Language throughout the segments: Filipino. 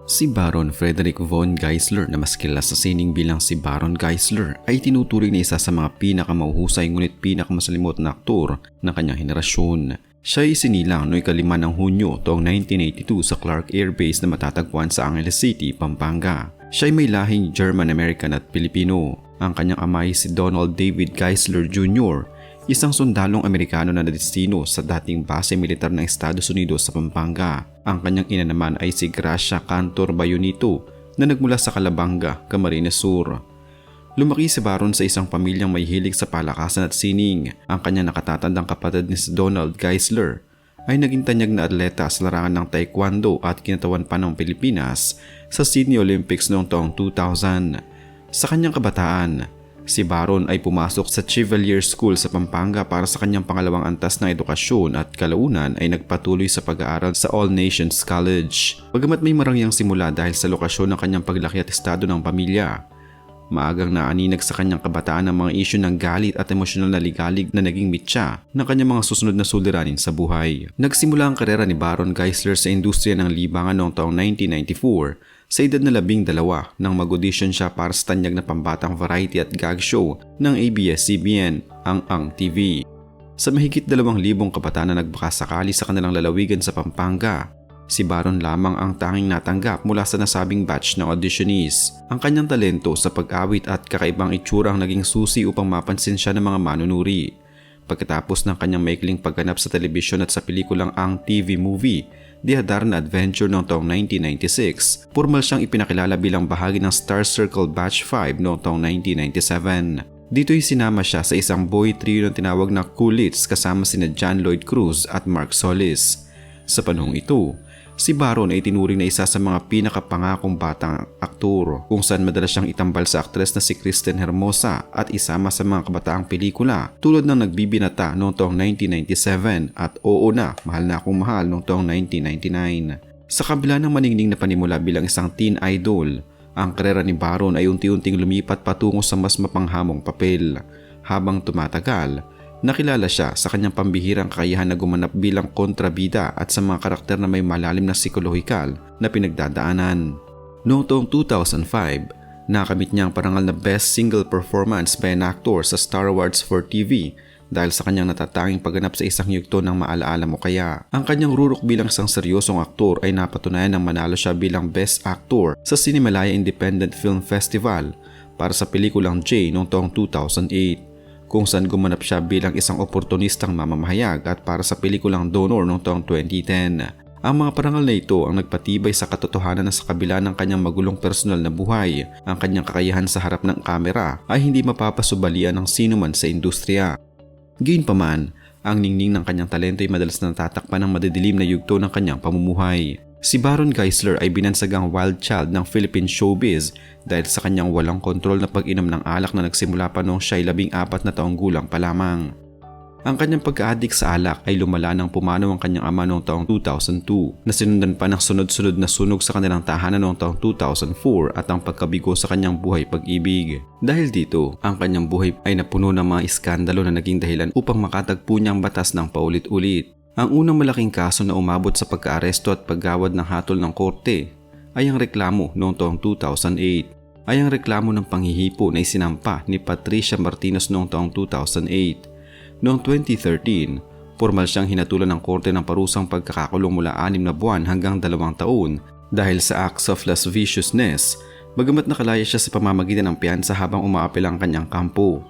Si Baron Frederick von Geisler na mas kilala sa sining bilang si Baron Geisler ay tinuturing na isa sa mga pinakamauhusay ngunit pinakamasalimuot na aktor ng kanyang henerasyon. Siya ay sinilang noong 5 ng Hunyo taong 1982 sa Clark Air Base na matatagpuan sa Angeles City, Pampanga. Siya ay may lahing German-American at Pilipino. Ang kanyang ama ay si Donald David Geisler Jr., isang sundalong Amerikano na nadestino sa dating base militar ng Estados Unidos sa Pampanga. Ang kanyang ina naman ay si Gracia Cantor Bayonito na nagmula sa Calabanga, Camarines Sur. Lumaki si Baron sa isang pamilyang may hilig sa palakasan at sining. Ang kanyang nakatatandang kapatid ni si Donald Geisler ay naging tanyag na atleta sa larangan ng taekwondo at kinatawan pa ng Pilipinas sa Sydney Olympics noong taong 2000. Sa kanyang kabataan, si Baron ay pumasok sa Chevalier School sa Pampanga para sa kanyang pangalawang antas ng edukasyon at kalaunan ay nagpatuloy sa pag-aaral sa All Nations College. Bagamat may marangyang simula dahil sa lokasyon ng kanyang paglaki at estado ng pamilya, maagang naaninag sa kanyang kabataan ang mga isyu ng galit at emosyonal na ligalig na naging mitya ng kanyang mga susunod na suliranin sa buhay. Nagsimula ang karera ni Baron Geisler sa industriya ng libangan noong taong 1994 sa edad na 12 nang mag-audition siya para sa tanyag na pambatang variety at gag show ng ABS-CBN, ang TV. Sa mahigit 2,000 kabataan na nagbakasakali sa kanilang lalawigan sa Pampanga, si Baron lamang ang tanging natanggap mula sa nasabing batch ng auditionees. Ang kanyang talento sa pag-awit at kakaibang itsura ang naging susi upang mapansin siya ng mga manunuri. Pagkatapos ng kanyang maikling pagganap sa telebisyon at sa pelikulang Ang TV Movie, The Hadarna Adventure noong taong 1996, formal siyang ipinakilala bilang bahagi ng Star Circle Batch 5 noong taong 1997. Dito'y sinama siya sa isang boy trio na tinawag na Coolits kasama sina John Lloyd Cruz at Mark Solis. Sa panahong ito, si Baron ay tinuring na isa sa mga pinakapangakong batang aktor kung saan madalas siyang itambal sa aktres na si Kristen Hermosa at isama sa mga kabataang pelikula tulad ng Nagbibinata noong taong 1997 at Oo Na, Mahal Na Akong Mahal noong taong 1999. Sa kabila ng maningning na panimula bilang isang teen idol, ang karera ni Baron ay unti-unting lumipat patungo sa mas mapanghamong papel. Habang tumatagal, nakilala siya sa kanyang pambihirang kakayahan na gumanap bilang kontrabida at sa mga karakter na may malalim na psikolohikal na pinagdadaanan. Noong taong 2005, nakamit niya ang parangal na Best Single Performance by an Actor sa Star Awards for TV dahil sa kanyang natatanging pagganap sa isang yugto ng Maalaala Mo Kaya. Ang kanyang rurok bilang isang seryosong aktor ay napatunayan nang manalo siya bilang Best Actor sa Cinemalaya Independent Film Festival para sa pelikulang Jay noong taong 2008. Kung saan gumanap siya bilang isang oportunistang mamamahayag at para sa pelikulang Donor noong taong 2010. Ang mga parangal na ito ang nagpatibay sa katotohanan na sa kabila ng kanyang magulong personal na buhay, ang kanyang kakayahan sa harap ng kamera ay hindi mapapasubalian ng sino man sa industriya. Gayunpaman, ang ningning ng kanyang talento ay madalas na natatakpan ng madidilim na yugto ng kanyang pamumuhay. Si Baron Geisler ay binansagang wild child ng Philippine showbiz dahil sa kanyang walang kontrol na pag-inom ng alak na nagsimula pa noong siya'y 14 na taong gulang pa lamang. Ang kanyang pagka-addict sa alak ay lumala nang pumanaw ang kanyang ama noong taong 2002 na sinundan pa ng sunod-sunod na sunog sa kanilang tahanan noong taong 2004 at ang pagkabigo sa kanyang buhay pag-ibig. Dahil dito, ang kanyang buhay ay napuno ng mga iskandalo na naging dahilan upang makatagpo niyang batas ng paulit-ulit. Ang unang malaking kaso na umabot sa pagka-aresto at paggawad ng hatol ng korte ay ang reklamo noong taong 2008. Ay ang reklamo ng panghihipo na isinampa ni Patricia Martinez noong taong 2008. Noong 2013, formal siyang hinatulan ng korte ng parusang pagkakakulong mula 6 na buwan hanggang 2 taon dahil sa acts of lasciviousness, bagamat nakalaya siya sa pamamagitan ng piyansa habang umaapel ang kanyang kampo.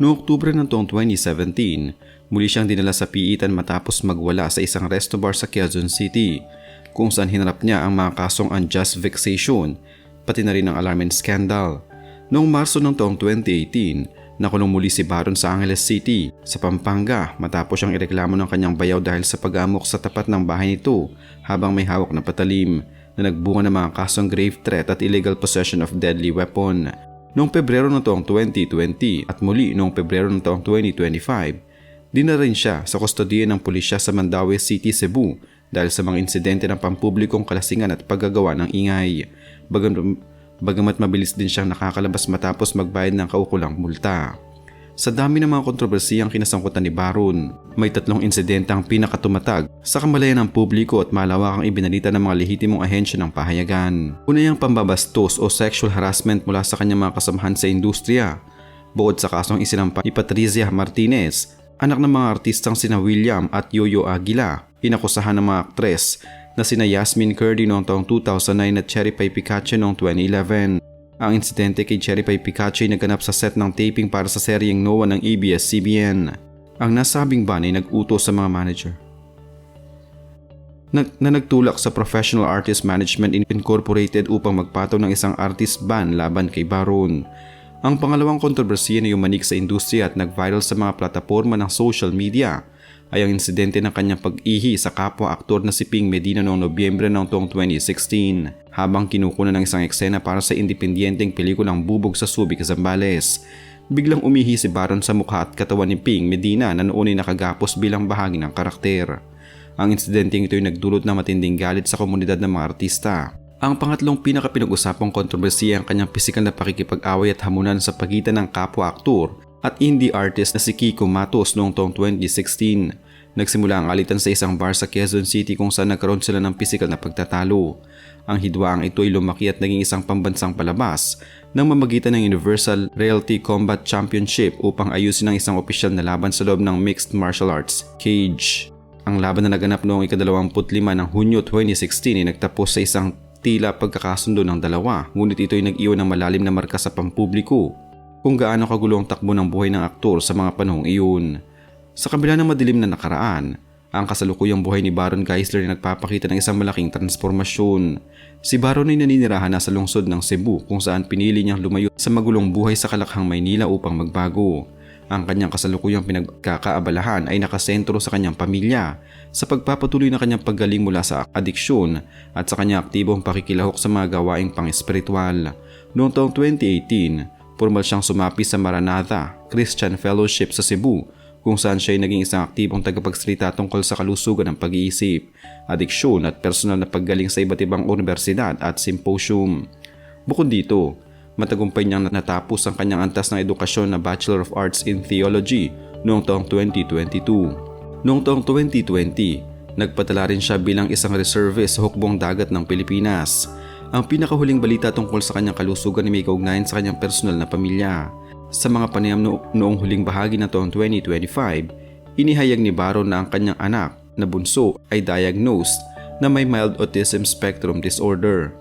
Noong Oktubre ng taong 2017, muli siyang dinala sa piitan matapos magwala sa isang resto bar sa Quezon City, kung saan hinarap niya ang mga kasong unjust vexation, pati na rin ang alarming scandal. Noong Marso ng taong 2018, nakulong muli si Baron sa Angeles City, sa Pampanga matapos siyang ireklamo ng kanyang bayaw dahil sa pag-amok sa tapat ng bahay nito habang may hawak na patalim na nagbunga ng mga kasong grave threat at illegal possession of deadly weapon. Noong Pebrero ng taong 2020 at muli noong Pebrero ng taong 2025, dinala rin siya sa kustodiya ng pulisya sa Mandaue City, Cebu dahil sa mga insidente ng pampublikong kalasingan at paggagawa ng ingay. Bagamat mabilis din siyang nakakalabas matapos magbayad ng kaukulang multa. Sa dami ng mga kontrobersiyang kinasangkutan ni Baron, may 3 insidente ang pinakatumatag sa kamalayan ng publiko at malawakang ibinalita ng mga lehitimong ahensya ng pahayagan. Una yung pambabastos o sexual harassment mula sa kanyang mga kasamahan sa industriya. Bukod sa kasong isinampa ni Patricia Martinez, anak ng mga artistang sina William at Yoyo Aguila, inakusahan ng mga aktres na sina Yasmin Curdy noong taong 2009 at Cherry Pie Picache noong 2011. Ang insidente kay Cherry Pie Picache ay naganap sa set ng taping para sa seryeng Noah ng ABS-CBN. Ang nasabing ban ay nag-utos sa mga manager na nagtulak sa Professional Artist Management Incorporated upang magpataw ng isang artist ban laban kay Baron. Ang pangalawang kontrobersiya na yumanik sa industriya at nag-viral sa mga plataforma ng social media ay ang insidente ng kanyang pag-ihi sa kapwa-aktor na si Ping Medina noong Nobyembre ng taong 2016 habang kinukunan ng isang eksena para sa independenteng pelikulang Bubog sa Subic, Zambales. Biglang umihi si Baron sa mukha at katawan ni Ping Medina na noon ay nakagapos bilang bahagi ng karakter. Ang insidenteng ito ay nagdulot ng matinding galit sa komunidad ng mga artista. Ang pangatlong pinakapinag-usapang kontrobersiya ang kanyang pisikal na pakikipag-away at hamunan sa pagitan ng kapwa-aktor at indie artist na si Kiko Matos noong taong 2016. Nagsimula ang alitan sa isang bar sa Quezon City kung saan nagkaroon sila ng pisikal na pagtatalo. Ang hidwaang ito ay lumaki at naging isang pambansang palabas ng mamagitan ng Universal Realty Combat Championship upang ayusin ang isang opisyal na laban sa loob ng Mixed Martial Arts Cage. Ang laban na naganap noong ika-25 ng Hunyo 2016 ay nagtapos sa isang tila pagkakasundo ng dalawa, ngunit ito ay nag-iwan ng malalim na marka sa pampubliko kung gaano kagulo ang takbo ng buhay ng aktor sa mga panahong iyon. Sa kabila ng madilim na nakaraan, ang kasalukuyang buhay ni Baron Geisler ay nagpapakita ng isang malaking transformasyon. Si Baron ay naninirahan na sa lungsod ng Cebu kung saan pinili niyang lumayo sa magulong buhay sa Kalakhang, Maynila upang magbago. Ang kanyang kasalukuyang pinagkakaabalahan ay nakasentro sa kanyang pamilya, sa pagpapatuloy na kanyang paggaling mula sa adiksyon at sa kanyang aktibong pakikilahok sa mga gawaing pang-espiritual. Noong taong 2018, formal siyang sumapi sa Maranatha Christian Fellowship sa Cebu kung saan siya ay naging isang aktibong tagapagsalita tungkol sa kalusugan ng pag-iisip, adiksyon at personal na paggaling sa iba't ibang universidad at symposium. Bukod dito, matagumpay niyang natapos ang kanyang antas ng edukasyon na Bachelor of Arts in Theology noong taong 2022. Noong taong 2020, nagpatala rin siya bilang isang reservist sa hukbong dagat ng Pilipinas. Ang pinakahuling balita tungkol sa kanyang kalusugan ay may kaugnayan sa kanyang personal na pamilya. Sa mga panayam noong huling bahagi ng taong 2025, inihayag ni Baron na ang kanyang anak na bunso ay diagnosed na may mild autism spectrum disorder.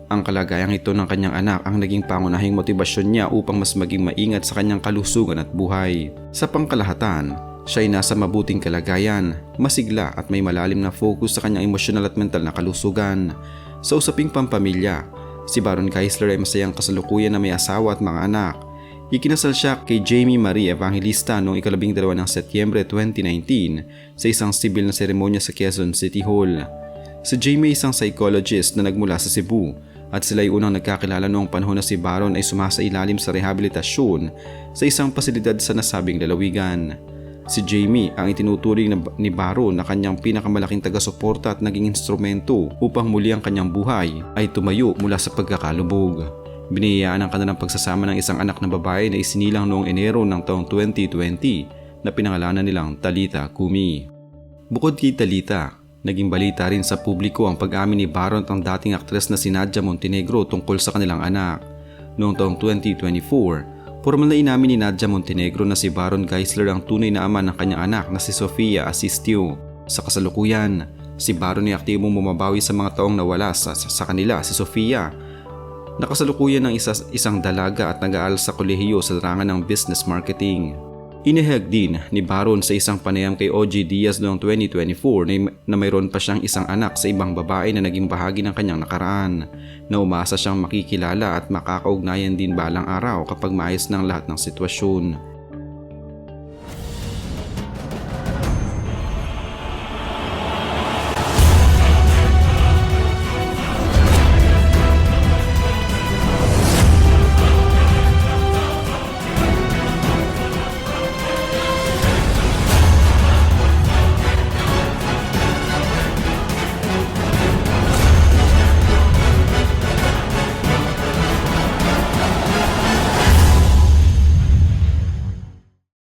Ang kalagayang ito ng kanyang anak ang naging pangunahing motibasyon niya upang mas maging maingat sa kanyang kalusugan at buhay. Sa pangkalahatan, siya ay nasa mabuting kalagayan, masigla at may malalim na focus sa kanyang emosyonal at mental na kalusugan. Sa usaping pampamilya, si Baron Geisler ay masayang kasalukuyan na may asawa at mga anak. Ikinasal siya kay Jamie Marie Evangelista noong ika-12 ng Setyembre 2019 sa isang sibil na seremonya sa Quezon City Hall. Si Jamie ay isang psychologist na nagmula sa Cebu at sila ay unang nagkakilala noong panahon na si Baron ay sumasailalim sa rehabilitasyon sa isang pasilidad sa nasabing lalawigan. Si Jamie ang itinuturing ni Baron na kanyang pinakamalaking taga-suporta at naging instrumento upang muli ang kanyang buhay ay tumayo mula sa pagkakalubog. Biniyayaan ang kanilang pagsasama ng isang anak na babae na isinilang noong Enero ng taong 2020 na pinangalanan nilang Talita Kumi. Bukod kay Talita, naging balita rin sa publiko ang pag-amin ni Baron at ang dating aktres na si Nadia Montenegro tungkol sa kanilang anak. Noong taong 2024, formal na inamin ni Nadia Montenegro na si Baron Geisler ang tunay na ama ng kanyang anak na si Sofia Asistio. Sa kasalukuyan, si Baron ay aktibong bumabawi sa mga taong nawala sa kanila. Si Sofia, nakasalukuyan ng isang dalaga at nag-aaral sa kolehiyo sa larangan ng business marketing. Inihayag din ni Baron sa isang panayam kay OG Diaz noong 2024 na mayroon pa siyang isang anak sa ibang babae na naging bahagi ng kanyang nakaraan, na umasa siyang makikilala at makakaugnayan din balang araw kapag maayos ng lahat ng sitwasyon.